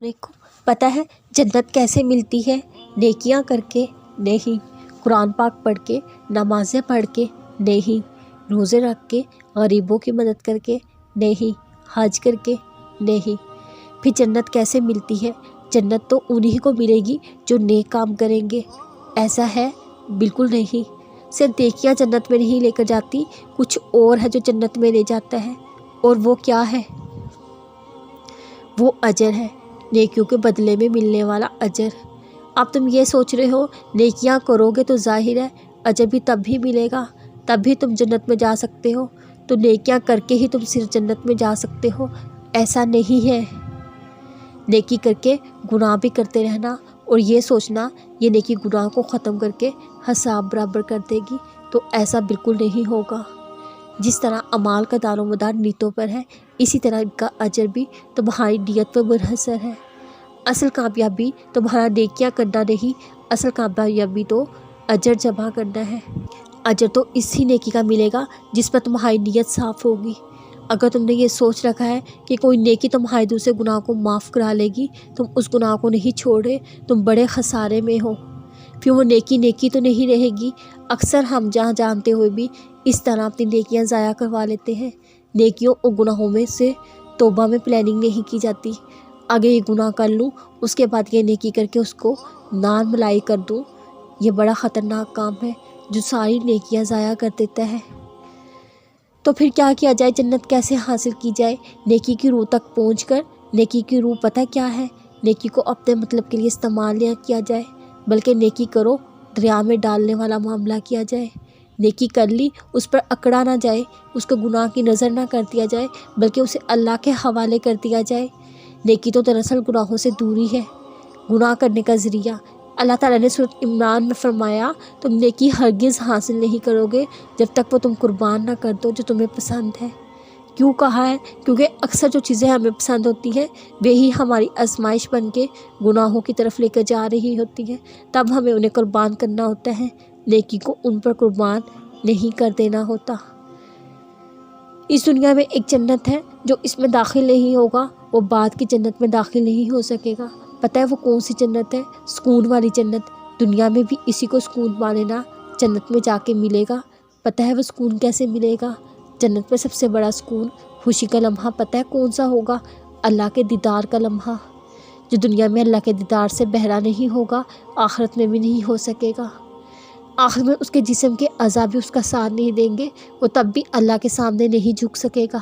کو پتہ ہے جنت کیسے ملتی ہے؟ نیکیاں کر کے نہیں، قرآن پاک پڑھ کے، نمازیں پڑھ کے نہیں، روزے رکھ کے، غریبوں کی مدد کر کے نہیں، حج کر کے نہیں۔ پھر جنت کیسے ملتی ہے؟ جنت تو انہی کو ملے گی جو نیک کام کریں گے۔ ایسا ہے؟ بالکل نہیں۔ صرف نیکیاں جنت میں نہیں لے کر جاتی، کچھ اور ہے جو جنت میں لے جاتا ہے، اور وہ کیا ہے؟ وہ اجر ہے، نیکیوں کے بدلے میں ملنے والا اجر۔ اب تم یہ سوچ رہے ہو نیکیاں کرو گے تو ظاہر ہے اجر بھی تب بھی ملے گا، تب بھی تم جنت میں جا سکتے ہو، تو نیکیاں کر کے ہی تم صرف جنت میں جا سکتے ہو، ایسا نہیں ہے۔ نیکی کر کے گناہ بھی کرتے رہنا اور یہ سوچنا یہ نیکی گناہ کو ختم کر کے حساب برابر کر دے گی، تو ایسا بالکل نہیں ہوگا۔ جس طرح اعمال کا دار و مدار نیتوں پر ہے، اسی طرح ان کا اجر بھی تمہاری نیت پر منحصر ہے۔ اصل کامیابی تمہارا نیکیاں کرنا نہیں، اصل کامیابی تو اجر جمع کرنا ہے۔ اجر تو اسی نیکی کا ملے گا جس پر تمہاری نیت صاف ہوگی۔ اگر تم نے یہ سوچ رکھا ہے کہ کوئی نیکی تمہارے دوسرے گناہ کو معاف کرا لے گی، تم اس گناہ کو نہیں چھوڑے، تم بڑے خسارے میں ہو۔ پھر وہ نیکی تو نہیں رہے گی۔ اکثر ہم جانتے ہوئے بھی اس طرح اپنی نیکیاں ضائع کروا لیتے ہیں۔ نیکیوں اور گناہوں میں سے توبہ میں پلاننگ نہیں کی جاتی۔ آگے یہ گناہ کر لوں، اس کے بعد یہ نیکی کر کے اس کو نان ملائی کر دوں۔ یہ بڑا خطرناک کام ہے جو ساری نیکیاں ضائع کر دیتا ہے۔ تو پھر کیا کیا جائے؟ جنت کیسے حاصل کی جائے؟ نیکی کی روح تک پہنچ کر۔ نیکی کی روح پتہ کیا ہے؟ نیکی کو اپنے مطلب کے لیے استعمال نہ کیا جائے، بلکہ نیکی کرو دریا میں ڈالنے والا معاملہ کیا جائے۔ نیکی کر لی، اس پر اکڑا نہ جائے، اس کو گناہ کی نظر نہ کر دیا جائے، بلکہ اسے اللہ کے حوالے کر دیا جائے۔ نیکی تو دراصل گناہوں سے دوری ہے، گناہ کرنے کا ذریعہ۔ اللہ تعالیٰ نے سورۃ عمران میں فرمایا تم نیکی ہرگز حاصل نہیں کرو گے جب تک وہ تم قربان نہ کر دو جو تمہیں پسند ہے۔ کیوں کہا ہے؟ کیونکہ اکثر جو چیزیں ہمیں پسند ہوتی ہیں وہی ہماری آزمائش بن کے گناہوں کی طرف لے کر جا رہی ہوتی ہیں، تب ہمیں انہیں قربان کرنا ہوتا ہے، نیکی کو ان پر قربان نہیں کر دینا ہوتا۔ اس دنیا میں ایک جنت ہے، جو اس میں داخل نہیں ہوگا وہ بعد کی جنت میں داخل نہیں ہو سکے گا۔ پتہ ہے وہ کون سی جنت ہے؟ سکون والی جنت۔ دنیا میں بھی اسی کو سکون ماننا، جنت میں جا کے ملے گا۔ پتہ ہے وہ سکون کیسے ملے گا؟ جنت میں سب سے بڑا سکون، خوشی کا لمحہ پتہ ہے کون سا ہوگا؟ اللہ کے دیدار کا لمحہ۔ جو دنیا میں اللہ کے دیدار سے بہرا نہیں ہوگا، آخرت میں بھی نہیں ہو سکے گا۔ آخر میں اس کے جسم کے اعضاء بھی اس کا ساتھ نہیں دیں گے، وہ تب بھی اللہ کے سامنے نہیں جھک سکے گا۔